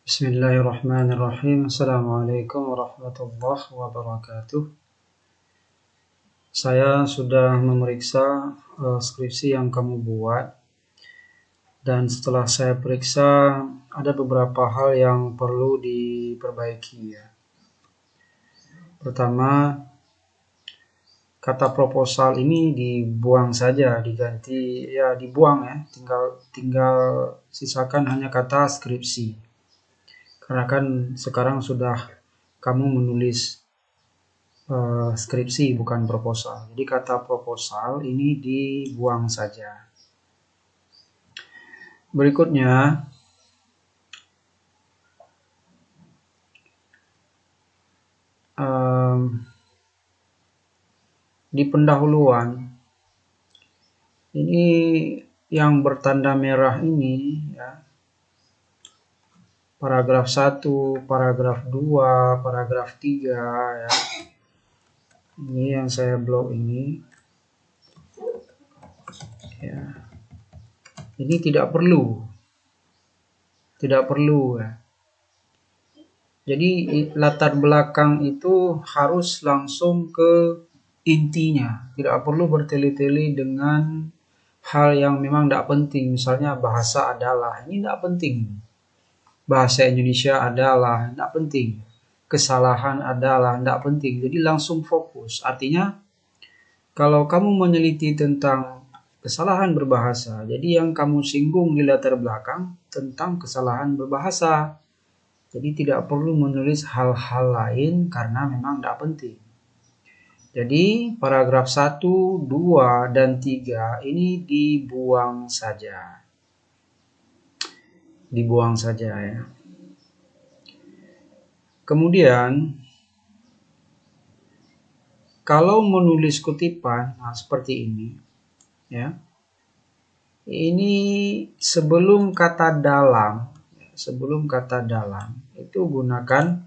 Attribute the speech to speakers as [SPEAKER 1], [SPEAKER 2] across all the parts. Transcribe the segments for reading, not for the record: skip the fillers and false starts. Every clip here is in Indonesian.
[SPEAKER 1] Bismillahirrahmanirrahim. Assalamualaikum warahmatullahi wabarakatuh. Saya sudah memeriksa skripsi yang kamu buat, dan setelah saya periksa ada beberapa hal yang perlu diperbaiki ya. Pertama, kata proposal ini dibuang saja, diganti ya, dibuang ya, tinggal sisakan hanya kata skripsi. Karena kan sekarang sudah kamu menulis skripsi bukan proposal. Jadi kata proposal ini dibuang saja. Berikutnya, di pendahuluan ini yang bertanda merah ini ya, paragraf 1, paragraf 2, paragraf 3 ya. Ini yang saya blok ini. Ya. Ini tidak perlu. Tidak perlu ya. Jadi latar belakang itu harus langsung ke intinya. Tidak perlu bertele-tele dengan hal yang memang tidak penting. Misalnya bahasa adalah. Ini tidak penting. Bahasa Indonesia adalah, tidak penting. Kesalahan adalah, tidak penting. Jadi langsung fokus. Artinya, kalau kamu meneliti tentang kesalahan berbahasa, jadi yang kamu singgung di latar belakang tentang kesalahan berbahasa. Jadi tidak perlu menulis hal-hal lain karena memang tidak penting. Jadi paragraf 1, 2, dan 3 ini dibuang saja. Dibuang saja ya. Kemudian kalau menulis kutipan, nah seperti ini ya. Ini sebelum kata dalam itu gunakan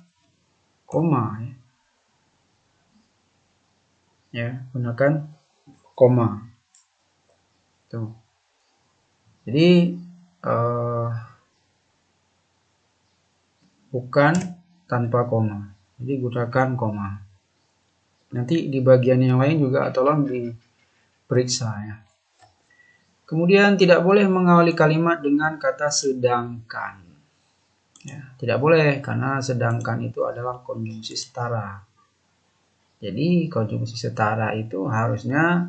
[SPEAKER 1] koma ya. Ya, gunakan koma. Tuh. Jadi bukan tanpa koma. Jadi gunakan koma. Nanti di bagian yang lain juga tolong diperiksa ya. Kemudian tidak boleh mengawali kalimat dengan kata sedangkan. Ya, tidak boleh karena sedangkan itu adalah konjungsi setara. Jadi konjungsi setara itu harusnya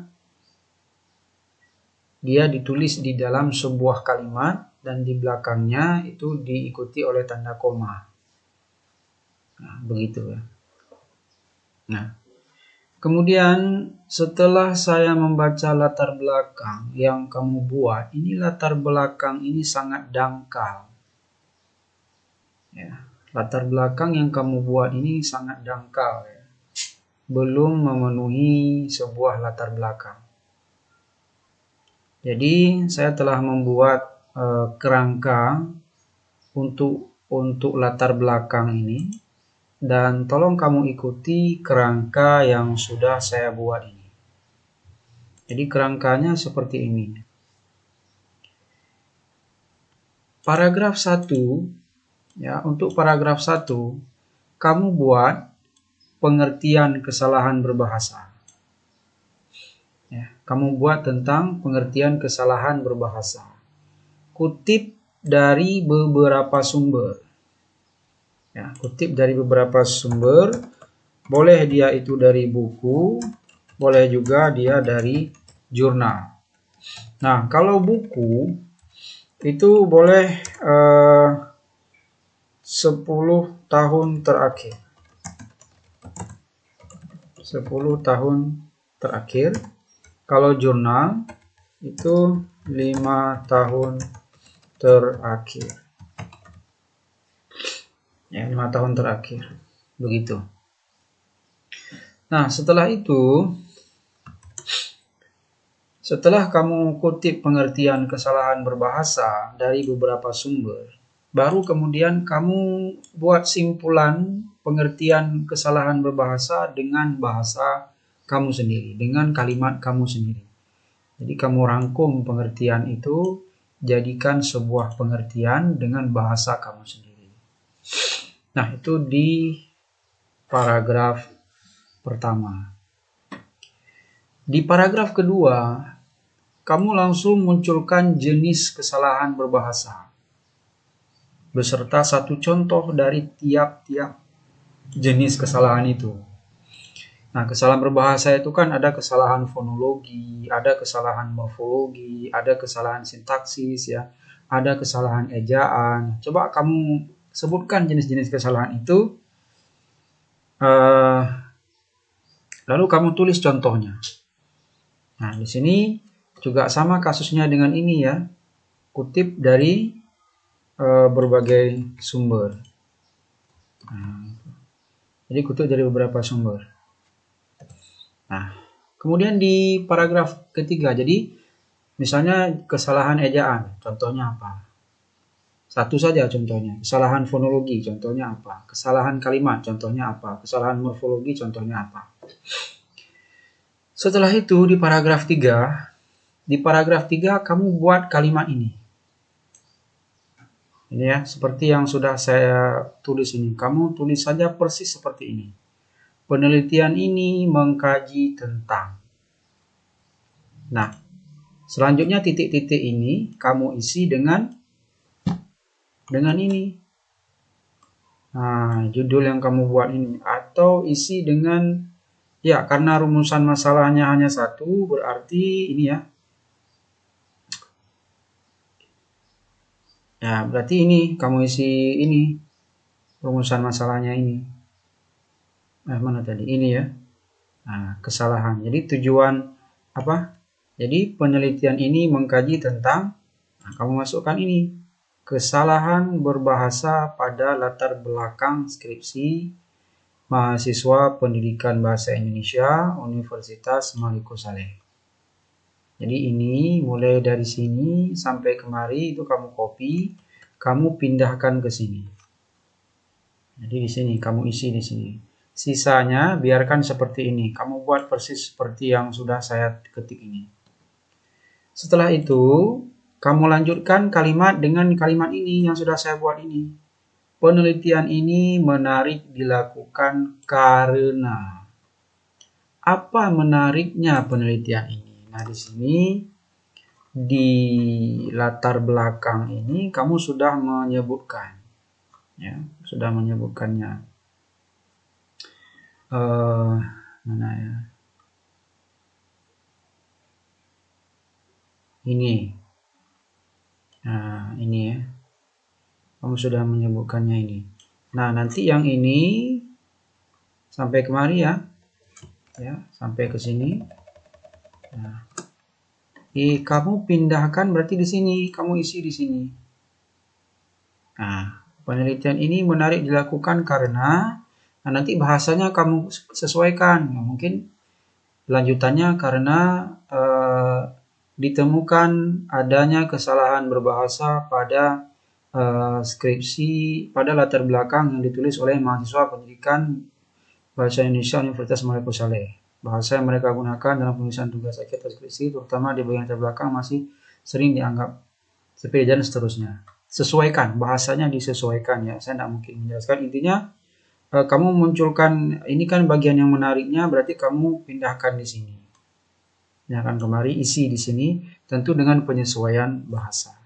[SPEAKER 1] dia ditulis di dalam sebuah kalimat dan di belakangnya itu diikuti oleh tanda koma. Nah, begitu ya. Nah, kemudian setelah saya membaca latar belakang yang kamu buat, ini latar belakang ini sangat dangkal. Ya, latar belakang yang kamu buat ini sangat dangkal ya. Belum memenuhi sebuah latar belakang. Jadi saya telah membuat kerangka untuk latar belakang ini, dan tolong kamu ikuti kerangka yang sudah saya buat ini. Jadi kerangkanya seperti ini. Paragraf 1 ya, untuk paragraf 1 kamu buat pengertian kesalahan berbahasa. Ya, kamu buat tentang pengertian kesalahan berbahasa. Kutip dari beberapa sumber. Ya, kutip dari beberapa sumber. Boleh dia itu dari buku, boleh juga dia dari jurnal. Nah, kalau buku itu boleh 10 tahun terakhir. 10 tahun terakhir. Kalau jurnal itu 5 tahun terakhir. Ya, 5 tahun terakhir. Begitu. Nah, setelah itu, setelah kamu kutip pengertian kesalahan berbahasa dari beberapa sumber, baru kemudian kamu buat simpulan pengertian kesalahan berbahasa dengan bahasa kamu sendiri, dengan kalimat kamu sendiri. Jadi kamu rangkum pengertian itu, jadikan sebuah pengertian dengan bahasa kamu sendiri. Nah, itu di paragraf pertama. Di paragraf kedua, kamu langsung munculkan jenis kesalahan berbahasa beserta satu contoh dari tiap-tiap jenis kesalahan itu. Nah, kesalahan berbahasa itu kan ada kesalahan fonologi, ada kesalahan morfologi, ada kesalahan sintaksis, ya, ada kesalahan ejaan. Coba kamu sebutkan jenis-jenis kesalahan itu, lalu kamu tulis contohnya. Nah, di sini juga sama kasusnya dengan ini ya, kutip dari berbagai sumber. Nah, jadi kutip dari beberapa sumber. Nah, kemudian di paragraf ketiga, jadi misalnya kesalahan ejaan, contohnya apa? Satu saja contohnya. Kesalahan fonologi, contohnya apa? Kesalahan kalimat, contohnya apa? Kesalahan morfologi, contohnya apa? Setelah itu di paragraf 3 kamu buat kalimat ini. Ini ya, seperti yang sudah saya tulis ini. Kamu tulis saja persis seperti ini. Penelitian ini mengkaji tentang. Nah, selanjutnya titik-titik ini kamu isi dengan ini. Nah, judul yang kamu buat ini. Atau isi dengan, ya, karena rumusan masalahnya hanya satu, berarti ini ya. Ya, berarti ini kamu isi ini rumusan masalahnya ini. Mana tadi? Ini ya. Nah, kesalahan. Jadi tujuan apa? Jadi penelitian ini mengkaji tentang, nah, kamu masukkan ini, kesalahan berbahasa pada latar belakang skripsi mahasiswa pendidikan bahasa Indonesia Universitas Maliko Saleh. Jadi ini mulai dari sini sampai kemari itu kamu copy, kamu pindahkan ke sini. Jadi di sini kamu isi di sini. Sisanya biarkan seperti ini. Kamu buat persis seperti yang sudah saya ketik ini. Setelah itu, kamu lanjutkan kalimat dengan kalimat ini yang sudah saya buat ini. Penelitian ini menarik dilakukan karena. Apa menariknya penelitian ini? Nah, di sini di latar belakang ini kamu sudah menyebutkan, ya, sudah menyebutkannya. Mana ya? Ini. Nah, ini ya. Kamu sudah menyebutkannya ini. Nah, nanti yang ini sampai kemari ya. Ya, sampai ke sini. Nah, kamu pindahkan berarti di sini, kamu isi di sini. Nah, penelitian ini menarik dilakukan karena, nah, nanti bahasanya kamu sesuaikan. Nah, mungkin lanjutannya karena ditemukan adanya kesalahan berbahasa pada skripsi pada latar belakang yang ditulis oleh mahasiswa pendidikan bahasa Indonesia Universitas Maliko Saleh. Bahasa yang mereka gunakan dalam penulisan tugas akhir atau skripsi, terutama di bagian latar belakang, masih sering dianggap sepele dan seterusnya. Sesuaikan, bahasanya disesuaikan ya. Saya tidak mungkin menjelaskan. Intinya kamu munculkan, ini kan bagian yang menariknya, berarti kamu pindahkan di sini. Pindahkan kemari, isi di sini, tentu dengan penyesuaian bahasa.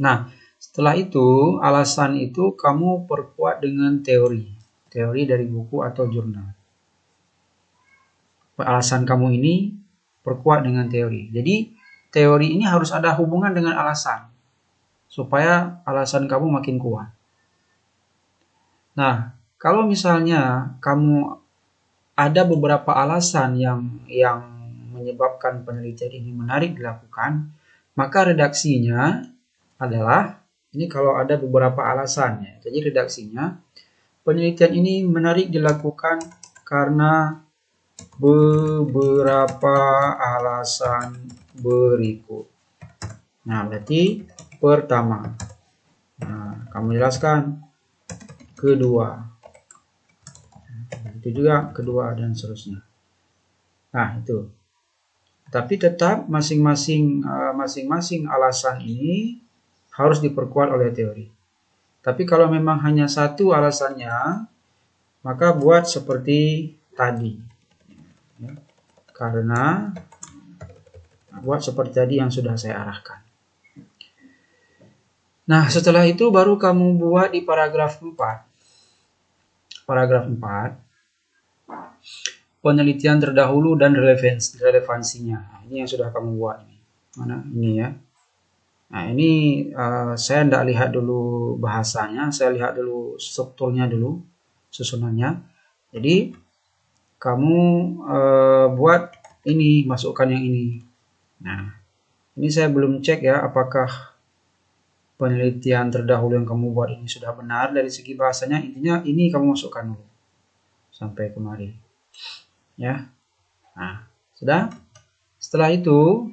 [SPEAKER 1] Nah, setelah itu, alasan itu kamu perkuat dengan teori dari buku atau jurnal. Alasan kamu ini perkuat dengan teori. Jadi, teori ini harus ada hubungan dengan alasan, supaya alasan kamu makin kuat. Nah, kalau misalnya kamu ada beberapa alasan yang menyebabkan penelitian ini menarik dilakukan, maka redaksinya adalah, ini kalau ada beberapa alasannya. Jadi redaksinya, penelitian ini menarik dilakukan karena beberapa alasan berikut. Nah, berarti pertama. Nah, kamu jelaskan. Kedua. Itu juga kedua dan seterusnya. Nah, itu. Tapi tetap masing-masing alasan ini harus diperkuat oleh teori. Tapi kalau memang hanya satu alasannya, maka buat seperti tadi. Karena buat seperti tadi yang sudah saya arahkan. Nah, setelah itu baru kamu buat di paragraf 4. Paragraf 4. Penelitian terdahulu dan relevansinya. Nah, ini yang sudah kamu buat. Mana ini ya. Nah, ini saya tidak lihat dulu bahasanya, saya lihat dulu strukturnya dulu, susunannya. Jadi, kamu buat ini, masukkan yang ini. Nah, ini saya belum cek ya, apakah penelitian terdahulu yang kamu buat ini sudah benar dari segi bahasanya. Intinya ini kamu masukkan dulu. Sampai kemari. Ya. Nah, sudah? Setelah itu,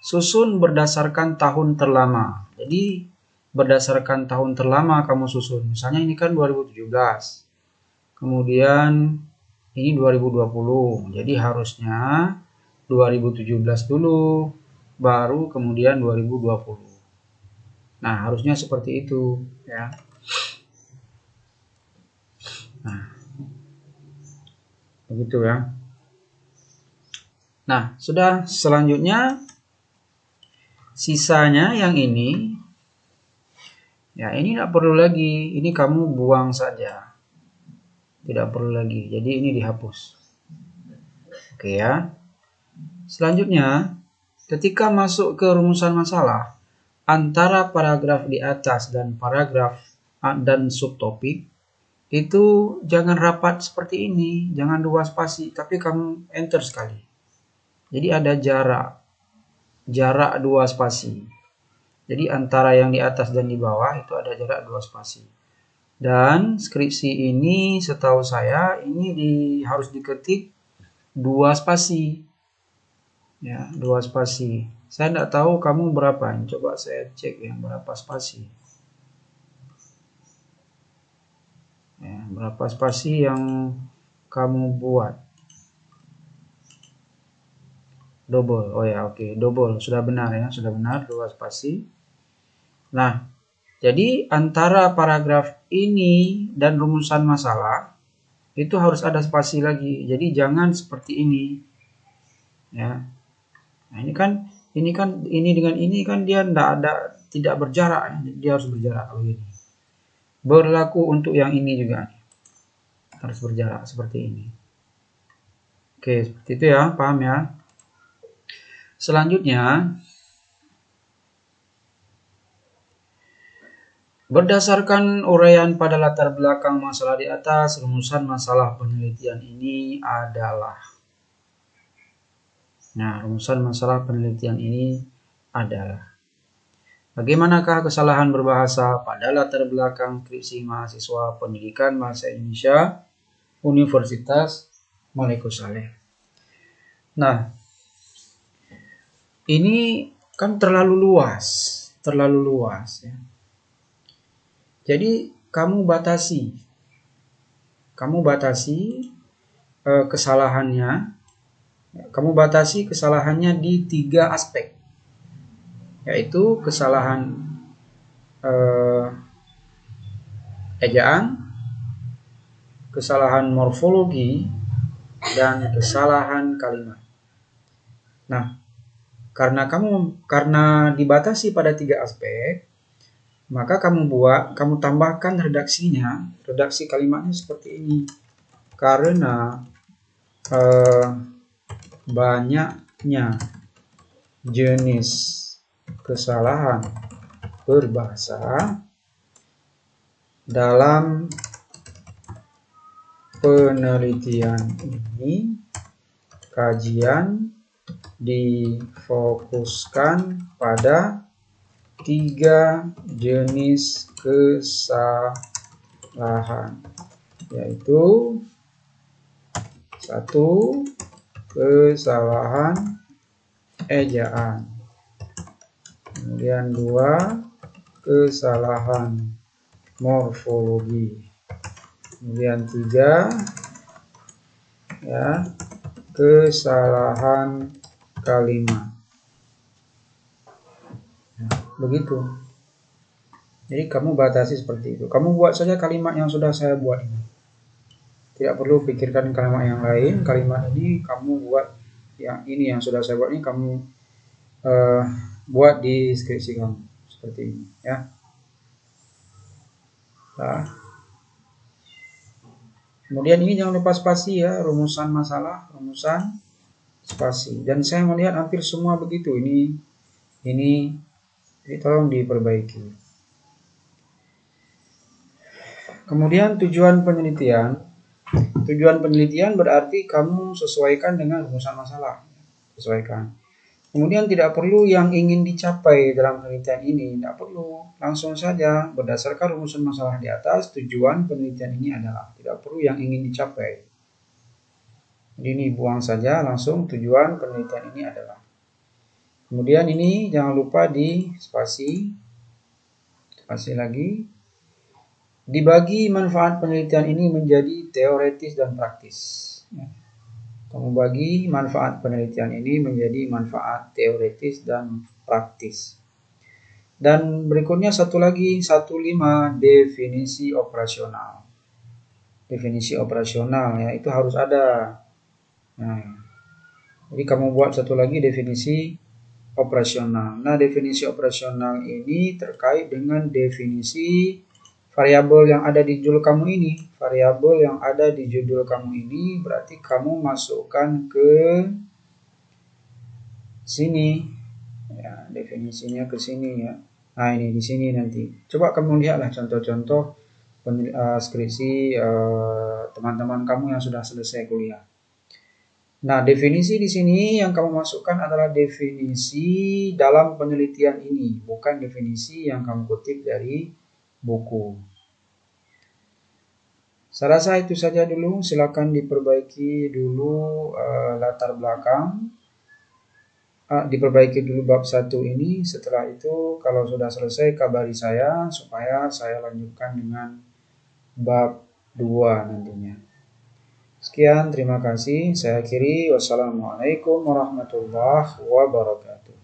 [SPEAKER 1] susun berdasarkan tahun terlama. Jadi berdasarkan tahun terlama kamu susun. Misalnya ini kan 2017. Kemudian ini 2020. Jadi harusnya 2017 dulu, baru kemudian 2020. Nah, harusnya seperti itu ya. Nah, begitu ya. Nah, sudah, selanjutnya sisanya yang ini, ya ini tidak perlu lagi, ini kamu buang saja, tidak perlu lagi, jadi ini dihapus. Oke ya. Selanjutnya, ketika masuk ke rumusan masalah, antara paragraf di atas dan paragraf dan subtopik, itu jangan rapat seperti ini, jangan 2 spasi, tapi kamu enter sekali. Jadi ada jarak 2 spasi. Jadi antara yang di atas dan di bawah itu ada jarak 2 spasi. Dan skripsi ini setahu saya ini harus diketik 2 spasi. Ya, 2 spasi. Saya tidak tahu kamu berapa. Coba saya cek yang berapa spasi. Ya, berapa spasi yang kamu buat. Double. Oh ya, oke. Double. Sudah benar ya. Sudah benar. 2 spasi. Nah, jadi antara paragraf ini dan rumusan masalah itu harus ada spasi lagi. Jadi jangan seperti ini. Ya. Nah, ini dengan ini kan dia tidak berjarak, dia harus berjarak begini. Berlaku untuk yang ini juga. Harus berjarak seperti ini. Oke, seperti itu ya, paham ya? Selanjutnya, berdasarkan uraian pada latar belakang masalah di atas, rumusan masalah penelitian ini adalah. Nah, rumusan masalah penelitian ini adalah. Bagaimanakah kesalahan berbahasa pada latar belakang skripsi mahasiswa pendidikan bahasa Indonesia Universitas Malikus Saleh? Nah, ini kan terlalu luas ya. Jadi kamu batasi kesalahannya. Kamu batasi kesalahannya di 3 aspek, yaitu kesalahan ejaan, kesalahan morfologi, dan kesalahan kalimat. Nah, karena dibatasi pada 3 aspek, maka kamu tambahkan redaksi kalimatnya seperti ini. Karena banyaknya jenis kesalahan berbahasa dalam penelitian ini, kajian difokuskan pada 3 jenis kesalahan, yaitu 1. Kesalahan ejaan, kemudian 2. Kesalahan morfologi, kemudian 3. Ya, kesalahan kalimat. Nah, begitu. Jadi kamu batasi seperti itu. Kamu buat saja kalimat yang sudah saya buat ini. Tidak perlu pikirkan kalimat yang lain. Kalimat ini kamu buat, yang ini yang sudah saya buat ini kamu buat di skripsi kamu seperti ini ya. Nah, kemudian ini jangan lupa spasi ya, rumusan masalah, rumusan spasi. Dan saya melihat hampir semua begitu. Ini tolong diperbaiki. Kemudian tujuan penelitian. Tujuan penelitian berarti kamu sesuaikan dengan rumusan masalah. Sesuaikan. Kemudian tidak perlu yang ingin dicapai dalam penelitian ini, tidak perlu. Langsung saja berdasarkan rumusan masalah di atas, tujuan penelitian ini adalah. Tidak perlu yang ingin dicapai. Jadi ini buang saja, langsung tujuan penelitian ini adalah. Kemudian ini jangan lupa di spasi lagi. Dibagi manfaat penelitian ini menjadi teoretis dan praktis. Kamu bagi manfaat penelitian ini menjadi manfaat teoretis dan praktis. Dan berikutnya satu lagi, 15 definisi operasional. Definisi operasional ya, itu harus ada. Nah, jadi kamu buat satu lagi definisi operasional. Nah, definisi operasional ini terkait dengan definisi variabel yang ada di judul kamu ini. Variabel yang ada di judul kamu ini berarti kamu masukkan ke sini. Ya, definisinya ke sini ya. Nah, ini di sini nanti. Coba kamu lihatlah contoh-contoh skripsi teman-teman kamu yang sudah selesai kuliah. Nah, definisi di sini yang kamu masukkan adalah definisi dalam penelitian ini, bukan definisi yang kamu kutip dari buku. Saya rasa itu saja dulu. Silakan diperbaiki dulu latar belakang. Diperbaiki dulu bab 1 ini. Setelah itu kalau sudah selesai kabari saya supaya saya lanjutkan dengan bab 2 nantinya. Sekian, terima kasih. Saya akhiri. Wassalamualaikum warahmatullahi wabarakatuh.